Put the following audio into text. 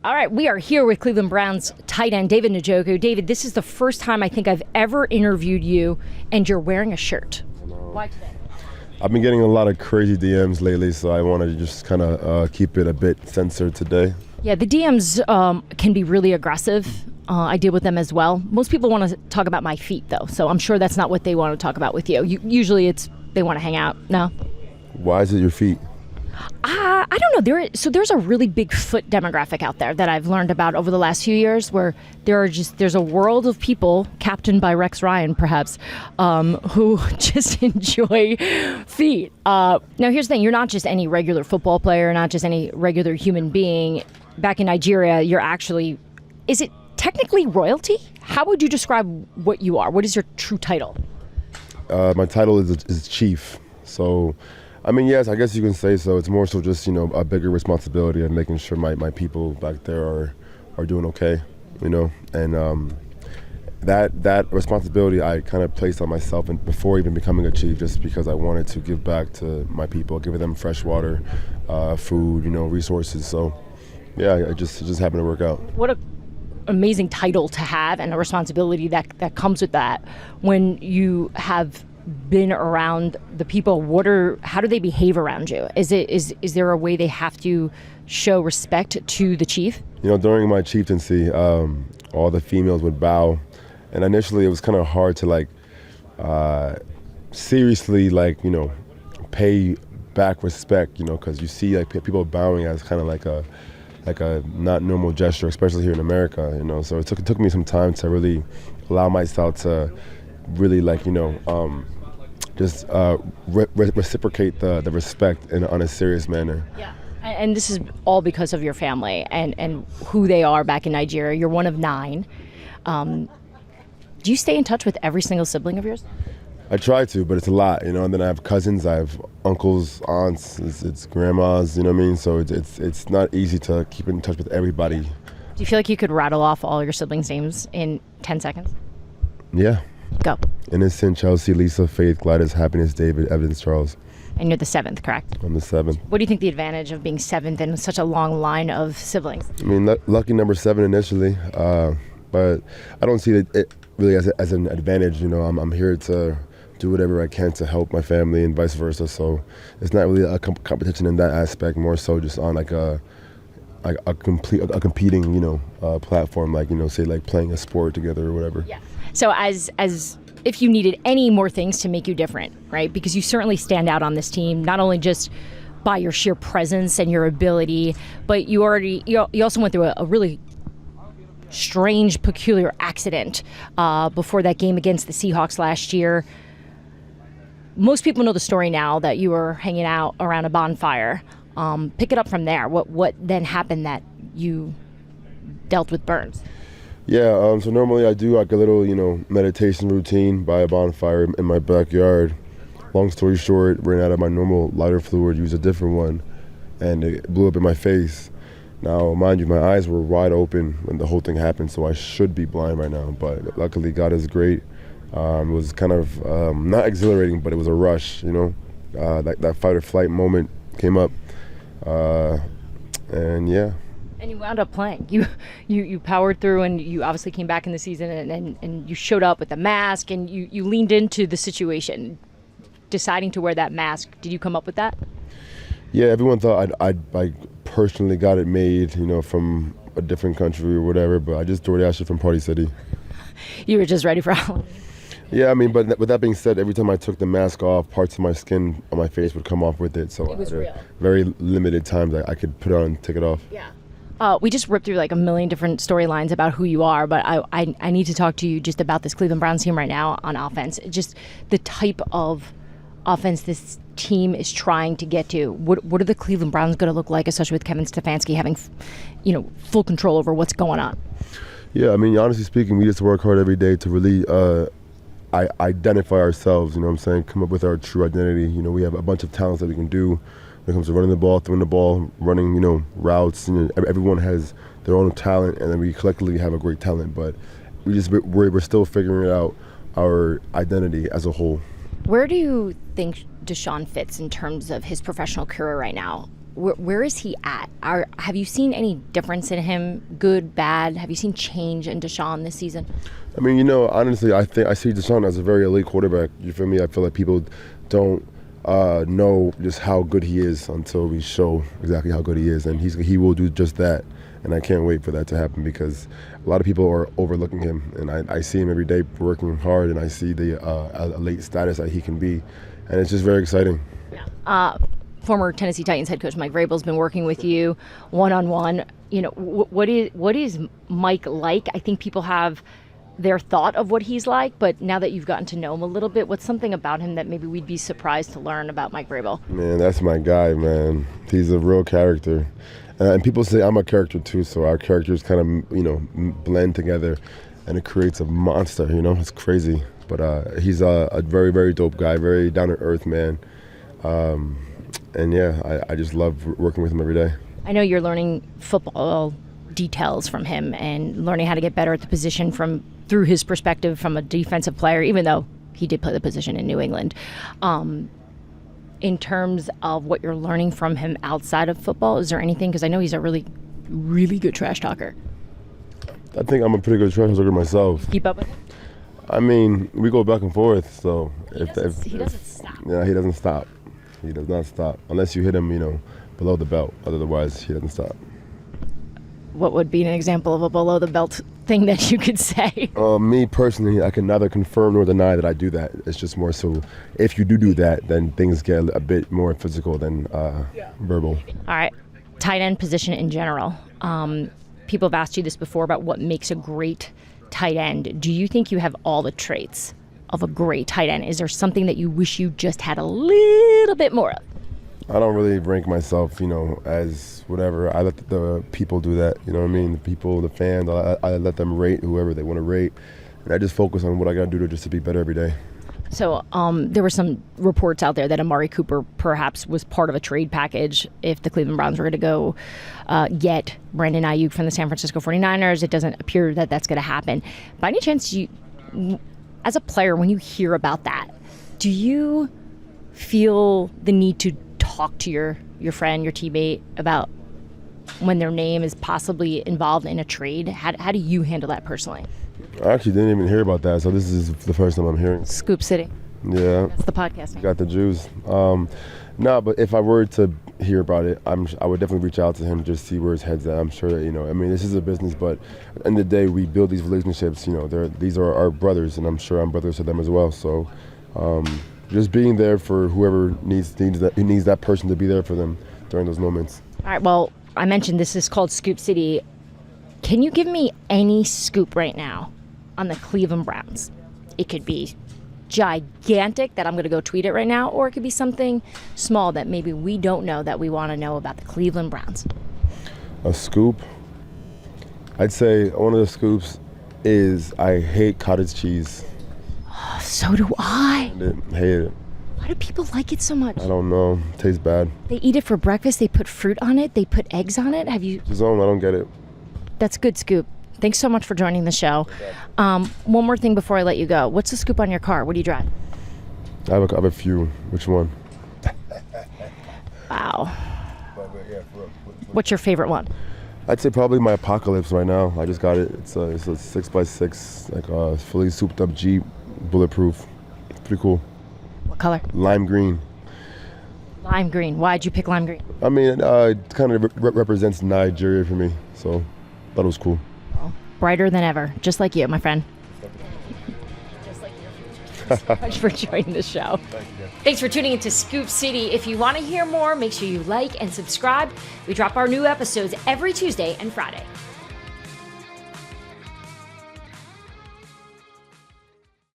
All right, we are here with Cleveland Browns tight end David Njoku. David, this is the first time I think I've ever interviewed you, and you're wearing a shirt. Why today? I've been getting a lot of crazy DMs lately, so I want to just kind of keep it a bit censored today. Yeah, the DMs can be really aggressive. I deal with them as well. Most people want to talk about my feet, though, so I'm sure that's not what they want to talk about with you. Usually they want to hang out. No? Why is it your feet? I don't know. There's a really big foot demographic out there that I've learned about over the last few years, where there's a world of people, captained by Rex Ryan, perhaps, who just enjoy feet. Now, here's the thing: you're not just any regular football player, not just any regular human being. Back in Nigeria, you're actually, is it technically royalty? How would you describe what you are? What is your true title? My title is chief. So, I mean, yes, I guess you can say so. It's more so just, a bigger responsibility of making sure my people back there are doing okay, and that responsibility I kind of placed on myself before even becoming a chief, just because I wanted to give back to my people, give them fresh water, food, resources. So, yeah, it just happened to work out. What a amazing title to have, and a responsibility that comes with that when you have been around the people. How do they behave around you? Is there a way they have to show respect to the chief? During my chieftaincy, all the females would bow, and initially it was kind of hard to seriously pay back respect, because you see people bowing as kind of like a not normal gesture, especially here in America, so it took me some time to really allow myself to really reciprocate the respect on a serious manner. Yeah, and this is all because of your family and who they are back in Nigeria. You're one of 9. Do you stay in touch with every single sibling of yours? I try to, but it's a lot, and then I have cousins, I have uncles, aunts, it's grandmas, so it's not easy to keep in touch with everybody. Do you feel like you could rattle off all your siblings' names in 10 seconds? Yeah. Go. Innocent, Chelsea, Lisa, Faith, Gladys, Happiness, David, Evidence, Charles. And you're the 7th, correct? I'm the 7th. What do you think the advantage of being 7th in such a long line of siblings? I mean, lucky number 7 initially, but I don't see it really as an advantage. I'm here to do whatever I can to help my family and vice versa. So it's not really a competition in that aspect. More so just on a competing platform, say playing a sport together or whatever. Yeah. So as if you needed any more things to make you different, right? Because you certainly stand out on this team, not only just by your sheer presence and your ability, but you also went through a really strange, peculiar accident before that game against the Seahawks last year. Most people know the story now that you were hanging out around a bonfire. Pick it up from there. What then happened that you dealt with burns? Yeah, so normally I do a little, meditation routine by a bonfire in my backyard. Long story short, ran out of my normal lighter fluid, used a different one, and it blew up in my face. Now, mind you, my eyes were wide open when the whole thing happened, so I should be blind right now, but luckily God is great. It was kind of not exhilarating, but it was a rush, that fight or flight moment came up, and yeah. And you wound up playing. You powered through, and you obviously came back in the season, and you showed up with the mask, and you leaned into the situation, deciding to wear that mask. Did you come up with that? Yeah, everyone thought I personally got it made, from a different country or whatever, but I just DoorDashed it from Party City. You were just ready for Halloween. Yeah, I mean, but with that being said, every time I took the mask off, parts of my skin on my face would come off with it. So it was real. Very limited times I could put it on and take it off. Yeah. We just ripped through a million different storylines about who you are, but I need to talk to you just about this Cleveland Browns team right now on offense. Just the type of offense this team is trying to get to. What are the Cleveland Browns going to look like, especially with Kevin Stefanski having, full control over what's going on? Yeah, I mean, honestly speaking, we just work hard every day to really identify ourselves, come up with our true identity. We have a bunch of talents that we can do when it comes to running the ball, throwing the ball, running, routes. Everyone has their own talent, and then we collectively have a great talent, but we're still figuring out our identity as a whole. Where do you think Deshaun fits in terms of his professional career right now? where is he at? Have you seen any difference in him, good, bad? Have you seen change in Deshaun this season? I mean, honestly, I think I see Deshaun as a very elite quarterback. You feel me? I feel like people don't know just how good he is until we show exactly how good he is, and he will do just that. And I can't wait for that to happen because a lot of people are overlooking him, and I see him every day working hard, and I see the elite status that he can be, and it's just very exciting. Former Tennessee Titans head coach Mike Vrabel's been working with you one-on-one. What is Mike like? I think people have their thought of what he's like, but now that you've gotten to know him a little bit, what's something about him that maybe we'd be surprised to learn about Mike Vrabel? Man, that's my guy, man. He's a real character. And people say I'm a character too, so our characters kind of, blend together, and it creates a monster, It's crazy. But he's a very, very dope guy, very down-to-earth man. And yeah, I just love working with him every day. I know you're learning football details from him and learning how to get better at the position through his perspective from a defensive player, even though he did play the position in New England. In terms of what you're learning from him outside of football, is there anything? Because I know he's a really, really good trash talker. I think I'm a pretty good trash talker myself. Keep up with him? I mean, we go back and forth, so He doesn't stop. Yeah, he doesn't stop. He does not stop unless you hit him, below the belt. Otherwise, he doesn't stop. What would be an example of a below the belt thing that you could say? Me personally, I can neither confirm nor deny that I do that. It's just more so if you do that, then things get a bit more physical than verbal. All right, tight end position in general. People have asked you this before about what makes a great tight end. Do you think you have all the traits of a great tight end? Is there something that you wish you just had a little bit more of? I don't really rank myself, as whatever. I let the people do that, you know what I mean? The people, the fans, I let them rate whoever they want to rate. And I just focus on what I got to do to be better every day. So there were some reports out there that Amari Cooper perhaps was part of a trade package if the Cleveland Browns were going to go get Brandon Ayuk from the San Francisco 49ers. It doesn't appear that that's going to happen. By any chance, as a player, when you hear about that, do you feel the need to talk to your friend, your teammate about when their name is possibly involved in a trade? How do you handle that personally? I actually didn't even hear about that, so this is the first time I'm hearing. Scoop City. Yeah. That's the podcast name. Got the Jews. No, but if I were to hear about it, I would definitely reach out to him, just see where his head's at. I'm sure that, this is a business, but at the end of the day, we build these relationships. These are our brothers, and I'm sure I'm brothers to them as well. So just being there for whoever needs that person to be there for them during those moments. All right, well, I mentioned this is called Scoop City. Can you give me any scoop right now on the Cleveland Browns? It could be gigantic that I'm going to go tweet it right now, or it could be something small that maybe we don't know that we want to know about the Cleveland Browns. A scoop? I'd say one of the scoops is I hate cottage cheese. Oh, so do I. Hate it. Why do people like it so much? I don't know. It tastes bad. They eat it for breakfast. They put fruit on it. They put eggs on it. Have you? I don't get it. That's a good scoop. Thanks so much for joining the show. One more thing before I let you go. What's the scoop on your car? What do you drive? I have a few. Which one? Wow. What's your favorite one? I'd say probably my Apocalypse right now. I just got it. It's a 6x6, like a fully souped up Jeep, bulletproof. It's pretty cool. What color? Lime green. Lime green. Why'd you pick lime green? I mean, it kind of represents Nigeria for me, so thought it was cool. Well, brighter than ever, just like you, my friend. Just like you. So much for joining the show. Thank you. Thanks for tuning into Scoop City. If you want to hear more, make sure you like and subscribe. We drop our new episodes every Tuesday and Friday.